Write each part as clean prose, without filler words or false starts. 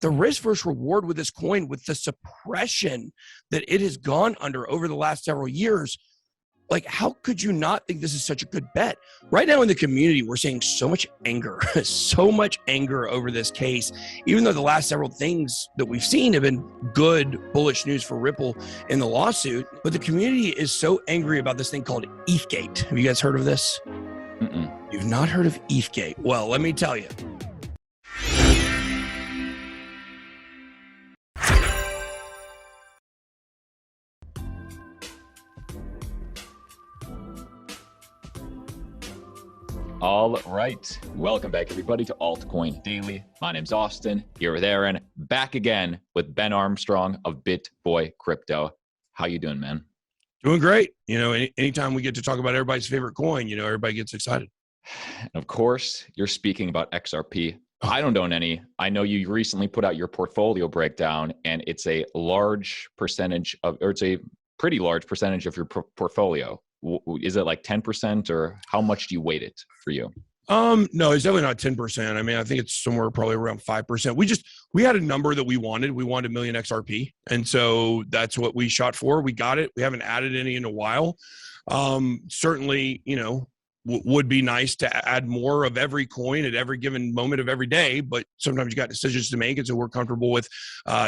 the risk versus reward with this coin, with the suppression that it has gone under over the last several years, like, how could you not think this is such a good bet? Right now in the community, we're seeing so much anger, so much anger over this case, even though the last several things that we've seen have been good, bullish news for Ripple in the lawsuit. But the community is so angry about this thing called ETHgate. Have you guys heard of this? You've not heard of ETHgate? Well, let me tell you. All right. Welcome back, everybody, to Altcoin Daily. My name's Austin, here with Aaron, back again with Ben Armstrong of BitBoy Crypto. How you doing, man? Doing great. You know, anytime we get to talk about everybody's favorite coin, you know, everybody gets excited. And of course, you're speaking about XRP. I don't own any. I know you recently put out your portfolio breakdown, and it's a large percentage of, or it's a pretty large percentage of your portfolio. Is it like 10%, or how much do you weight it for you? No, it's definitely not 10%. I mean, I think it's somewhere probably around 5%. We had a number that we wanted. We wanted 1 million XRP. And so that's what we shot for. We got it. We haven't added any in a while. Certainly, you know, would be nice to add more of every coin at every given moment of every day, but sometimes you got decisions to make. And so we're comfortable with,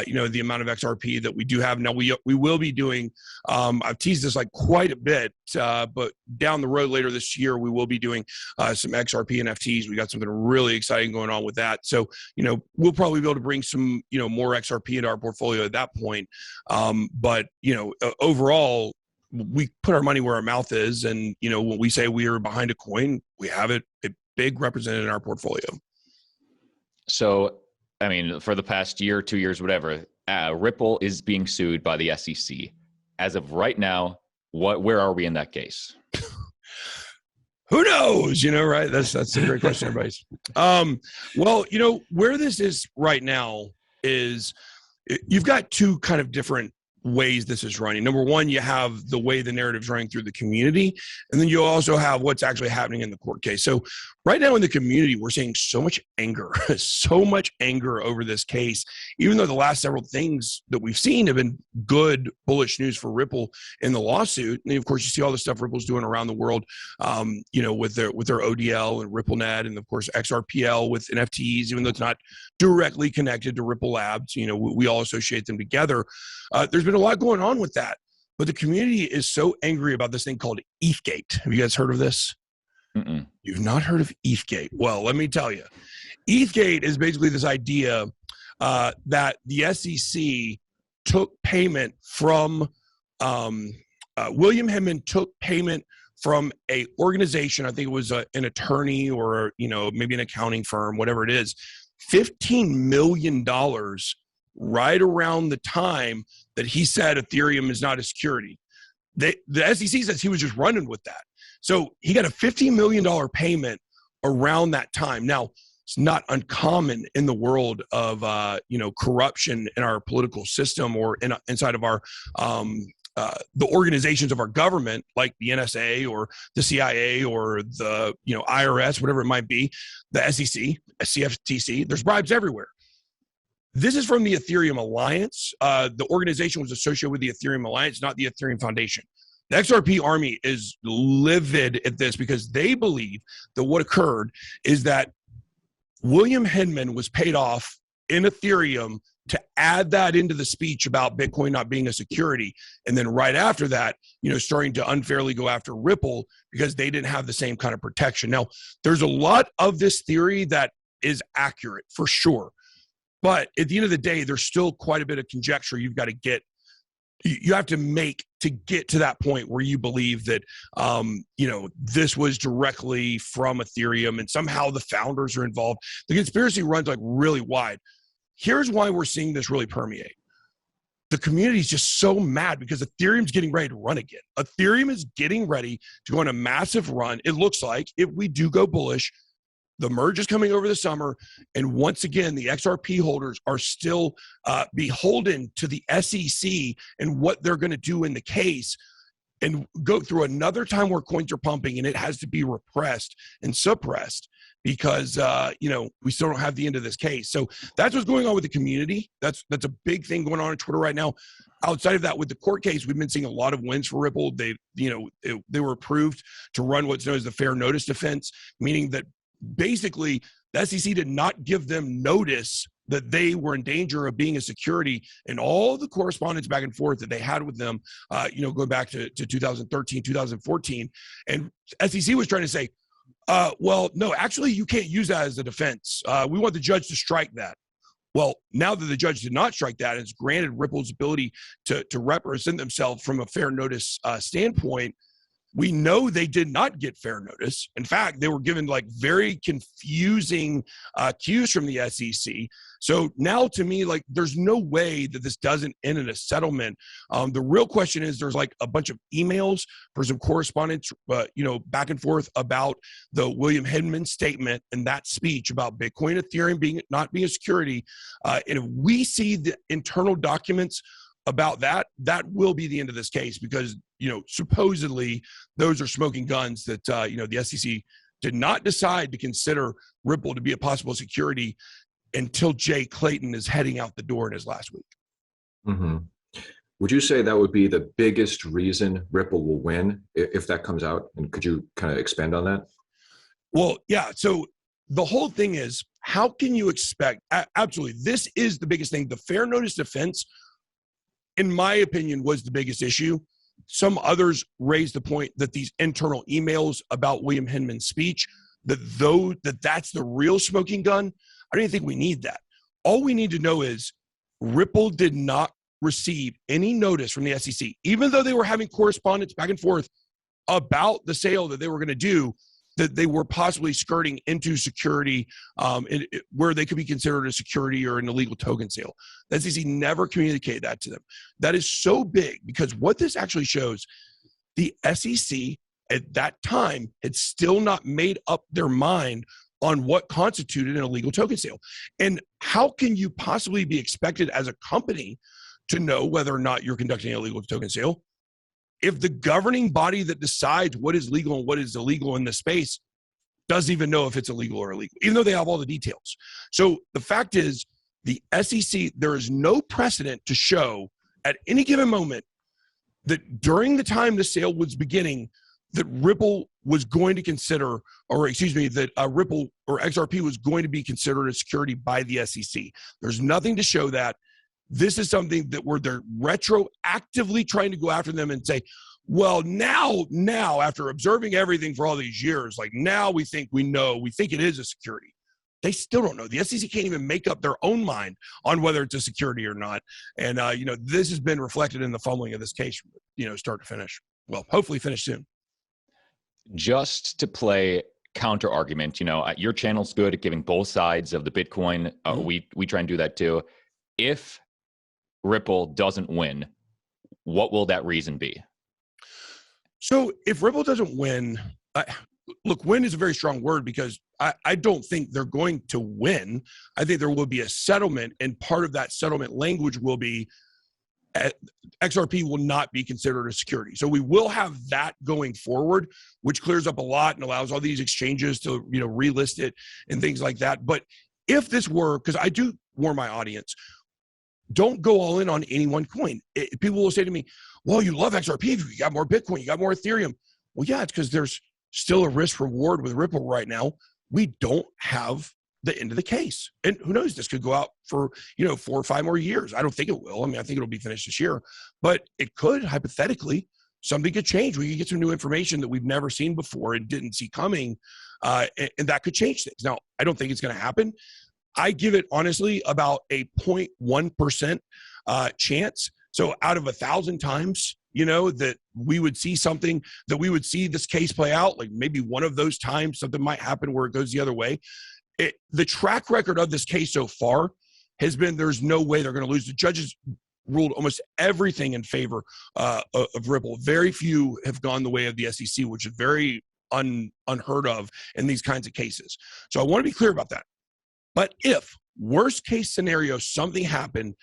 you know, the amount of XRP that we do have. Now we will be doing, I've teased this like quite a bit, but down the road later this year, we will be doing some XRP NFTs. We got something really exciting going on with that. So, you know, we'll probably be able to bring some, you know, more XRP into our portfolio at that point. But, you know, overall, we put our money where our mouth is. And, you know, when we say we are behind a coin, we have it big represented in our portfolio. So, I mean, for the past year, 2 years, whatever, Ripple is being sued by the SEC. As of right now, where are we in that case? Who knows? You know, right? That's a great question, everybody's. Well, you know, where this is right now is you've got two kind of different ways this is running. Number one, you have the way the narrative's running through the community, and then you also have what's actually happening in the court case. So right now in the community, we're seeing so much anger, so much anger over this case, even though the last several things that we've seen have been good, bullish news for Ripple in the lawsuit. And of course, you see all the stuff Ripple's doing around the world, you know, with their ODL and RippleNet, and of course, XRPL with NFTs, even though it's not directly connected to Ripple Labs, you know, we all associate them together. There's been a lot going on with that, but the community is so angry about this thing called ETHgate. Have you guys heard of this? You've not heard of ETHgate? Well, let me tell you. ETHgate is basically this idea that the SEC took payment from, William Hinman took payment from a organization, I think it was an attorney or, you know, maybe an accounting firm, whatever it is, $15 million right around the time that he said Ethereum is not a security. The SEC says he was just running with that. So he got a $15 million payment around that time. Now, it's not uncommon in the world of, you know, corruption in our political system or inside of our, the organizations of our government, like the NSA or the CIA or the, you know, IRS, whatever it might be, the SEC, CFTC, there's bribes everywhere. This is from the Ethereum Alliance. The organization was associated with the Ethereum Alliance, not the Ethereum Foundation. The XRP army is livid at this because they believe that what occurred is that William Hinman was paid off in Ethereum to add that into the speech about Bitcoin not being a security. And then right after that, you know, starting to unfairly go after Ripple because they didn't have the same kind of protection. Now, there's a lot of this theory that is accurate for sure. But at the end of the day, there's still quite a bit of conjecture you've got to get. You have to make to get to that point where you believe that, you know, this was directly from Ethereum and somehow the founders are involved. The conspiracy runs like really wide. Here's why we're seeing this really permeate. The community is just so mad because Ethereum's getting ready to run again. Ethereum is getting ready to go on a massive run. It looks like if we do go bullish, the merge is coming over the summer, and once again, the XRP holders are still beholden to the SEC and what they're going to do in the case, and go through another time where coins are pumping, and it has to be repressed and suppressed. because, we still don't have the end of this case. So that's what's going on with the community. That's a big thing going on Twitter right now. Outside of that, with the court case, we've been seeing a lot of wins for Ripple. They were approved to run what's known as the fair notice defense, meaning that basically the SEC did not give them notice that they were in danger of being a security, and all the correspondence back and forth that they had with them, going back to 2013, 2014. And SEC was trying to say, well, no, actually, you can't use that as a defense. We want the judge to strike that. Well, now that the judge did not strike that, it's granted Ripple's ability to represent themselves from a fair notice standpoint. We know they did not get fair notice. In fact, they were given like very confusing cues from the SEC. So now to me, like, there's no way that this doesn't end in a settlement. The real question is, there's like a bunch of emails for some correspondence, back and forth about the William Hinman statement and that speech about Bitcoin, Ethereum not being a security. And if we see the internal documents about that will be the end of this case, because supposedly those are smoking guns that the SEC did not decide to consider Ripple to be a possible security until Jay Clayton is heading out the door in his last week. Mm-hmm. Would you say that would be the biggest reason Ripple will win if that comes out? And could you kind of expand on that? Well, yeah. So the whole thing is, how can you expect? Absolutely, this is the biggest thing. The fair notice defense, in my opinion, was the biggest issue. Some others raised the point that these internal emails about William Hinman's speech, that's the real smoking gun. I don't even think we need that. All we need to know is Ripple did not receive any notice from the SEC, even though they were having correspondence back and forth about the sale that they were going to do, that they were possibly skirting into security, where they could be considered a security or an illegal token sale. The SEC never communicated that to them. That is so big, because what this actually shows, the SEC at that time had still not made up their mind on what constituted an illegal token sale. And how can you possibly be expected as a company to know whether or not you're conducting an illegal token sale if the governing body that decides what is legal and what is illegal in this space doesn't even know if it's illegal or illegal, even though they have all the details? So the fact is, the SEC, there is no precedent to show at any given moment that during the time the sale was beginning, that Ripple was going to consider, that Ripple or XRP was going to be considered a security by the SEC. There's nothing to show that. This is something that where they're retroactively trying to go after them and say, well, now after observing everything for all these years, like now we think it is a security. They still don't know. The SEC can't even make up their own mind on whether it's a security or not. And, this has been reflected in the fumbling of this case, start to finish. Well, hopefully finish soon. Just to play counter argument, your channel's good at giving both sides of the Bitcoin. We try and do that too. If Ripple doesn't win, what will that reason be? So if Ripple doesn't win, look, win is a very strong word, because I don't think they're going to win. I think there will be a settlement, and part of that settlement language will be XRP will not be considered a security. So we will have that going forward, which clears up a lot and allows all these exchanges to, relist it and things like that. But if this were, because I do warn my audience, don't go all in on any one coin. People will say to me, well, you love XRP, you got more Bitcoin, you got more Ethereum. Well, yeah, it's because there's still a risk reward with Ripple right now. We don't have the end of the case. And who knows, this could go out for, 4 or 5 more years. I don't think it will. I mean, I think it'll be finished this year, but it could, hypothetically, something could change. We could get some new information that we've never seen before and didn't see coming. And that could change things. Now, I don't think it's going to happen. I give it, honestly, about a 0.1% chance. So out of 1,000 times, that we would see something, that we would see this case play out, like maybe one of those times something might happen where it goes the other way. The track record of this case so far has been, there's no way they're going to lose. The judges ruled almost everything in favor of Ripple. Very few have gone the way of the SEC, which is very unheard of in these kinds of cases. So I want to be clear about that. But if, worst case scenario, something happened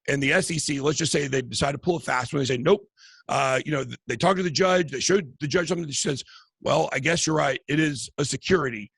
and the SEC, let's just say they decide to pull a fast one, they say, nope, they talk to the judge, they showed the judge something that says, well, I guess you're right, it is a security.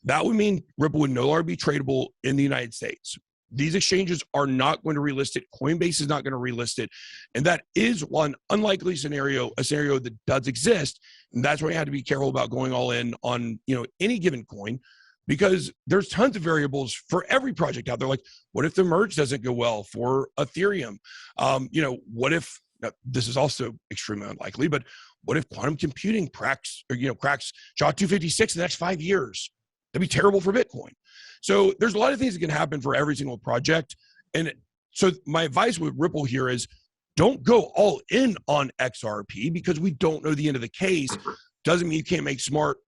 That would mean Ripple would no longer be tradable in the United States. These exchanges are not going to relist it. Coinbase is not going to relist it. And that is one unlikely scenario, a scenario that does exist. And that's why you have to be careful about going all in on, any given coin, because there's tons of variables for every project out there. Like, what if the merge doesn't go well for Ethereum? What if, this is also extremely unlikely, but what if quantum computing cracks SHA-256 in the next 5 years? That'd be terrible for Bitcoin. So there's a lot of things that can happen for every single project. And so my advice with Ripple here is don't go all in on XRP, because we don't know the end of the case. Doesn't mean you can't make smart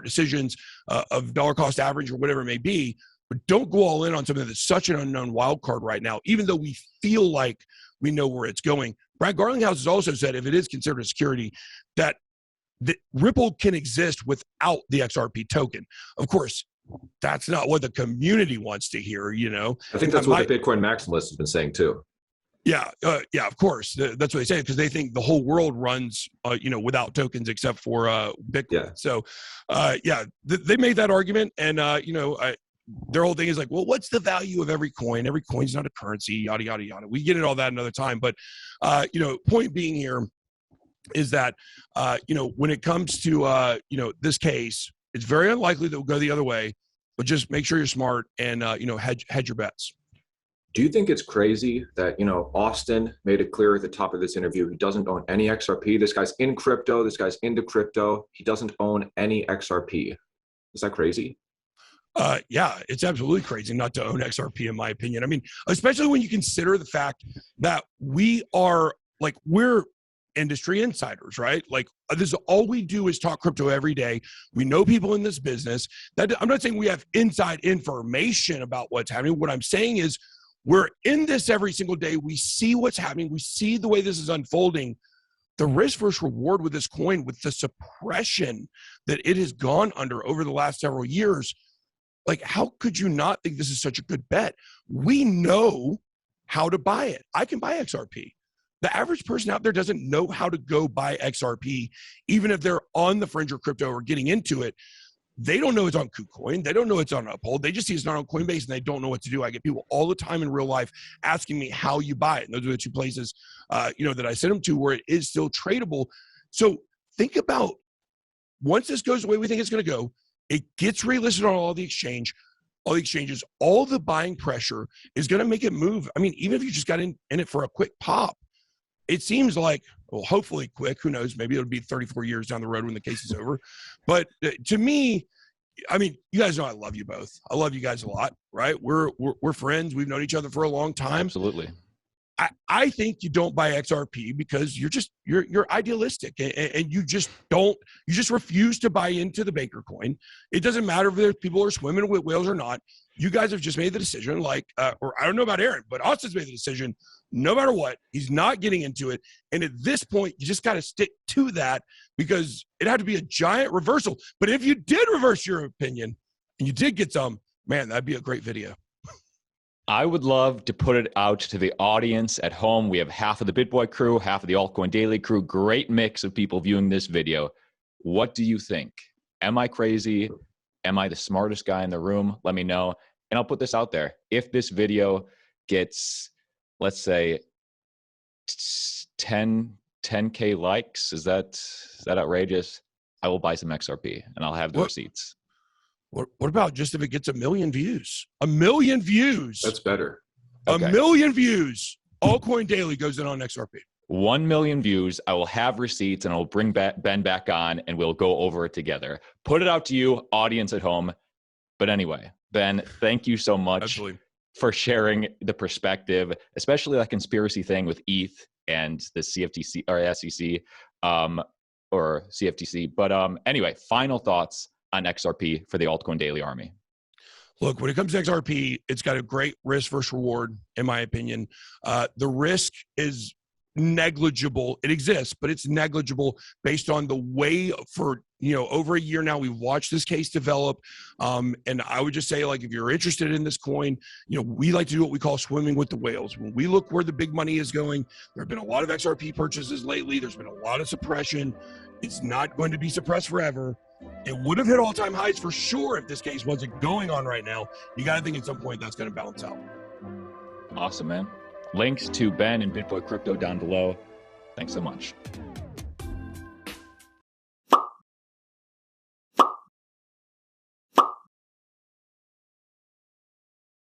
decisions of dollar cost average or whatever it may be, but don't go all in on something that's such an unknown wild card right now, even though we feel like we know where it's going. Brad Garlinghouse has also said, if it is considered a security, that Ripple can exist without the XRP token. Of course, that's not what the community wants to hear, I think that's what the Bitcoin maximalist has been saying too. Yeah, of course. That's what they say, because they think the whole world runs, without tokens except for Bitcoin. Yeah. So, they made that argument, and their whole thing is like, well, what's the value of every coin? Every coin's not a currency, yada yada yada. We get into all that another time, but point being here is that when it comes to this case, it's very unlikely that we'll go the other way, but just make sure you're smart and hedge your bets. Do you think it's crazy that, Austin made it clear at the top of this interview, he doesn't own any XRP? This guy's in crypto. This guy's into crypto. He doesn't own any XRP. Is that crazy? Yeah, it's absolutely crazy not to own XRP, in my opinion. I mean, especially when you consider the fact that we're industry insiders, right? Like, this is all we do is talk crypto every day. We know people in this business. That I'm not saying we have inside information about what's happening. What I'm saying is we're in this every single day. We see what's happening. We see the way this is unfolding. The risk versus reward with this coin, with the suppression that it has gone under over the last several years, like, how could you not think this is such a good bet? We know how to buy it. I can buy XRP. The average person out there doesn't know how to go buy XRP, even if they're on the fringe of crypto or getting into it. They don't know it's on KuCoin. They don't know it's on Uphold. They just see it's not on Coinbase, and they don't know what to do. I get people all the time in real life asking me how you buy it. And those are the two places, that I send them to where it is still tradable. So think about, once this goes the way we think it's going to go, it gets relisted on all the exchanges, all the buying pressure is going to make it move. I mean, even if you just got in it for a quick pop, it seems like, well, hopefully quick, who knows, maybe it'll be 34 years down the road when the case is over. But to me, I mean, you guys know I love you both. I love you guys a lot, right? We're friends. We've known each other for a long time. Absolutely. I think you don't buy XRP because you're idealistic, and you just refuse to buy into the Baker coin. It doesn't matter if people are swimming with whales or not. You guys have just made the decision, or I don't know about Aaron, but Austin's made the decision. No matter what, he's not getting into it. And at this point, you just got to stick to that, because it had to be a giant reversal. But if you did reverse your opinion and you did get some, man, that'd be a great video. I would love to put it out to the audience at home. We have half of the BitBoy crew, half of the Altcoin Daily crew. Great mix of people viewing this video. What do you think? Am I crazy? Am I the smartest guy in the room? Let me know. And I'll put this out there. If this video gets, let's say, 10K likes, is that outrageous? I will buy some XRP and I'll have the receipts. What about just if it gets 1 million views? 1 million views. That's better. Okay. 1 million views. Altcoin Daily goes in on XRP. 1 million views. I will have receipts, and I will bring Ben back on, and we'll go over it together. Put it out to you, audience at home. But anyway, Ben, thank you so much for sharing the perspective, especially that conspiracy thing with ETH and the CFTC or SEC or CFTC. But anyway, final thoughts on XRP for the Altcoin Daily Army. Look, when it comes to XRP, it's got a great risk versus reward, in my opinion. The risk is negligible. It exists, but it's negligible based on the way for, over a year now, we've watched this case develop. And I would just say, if you're interested in this coin, we like to do what we call swimming with the whales. When we look where the big money is going, there have been a lot of XRP purchases lately. There's been a lot of suppression. It's not going to be suppressed forever. It would have hit all-time highs for sure if this case wasn't going on right now. You got to think at some point that's going to balance out. Awesome, man. Links to Ben and BitBoy Crypto down below. Thanks so much.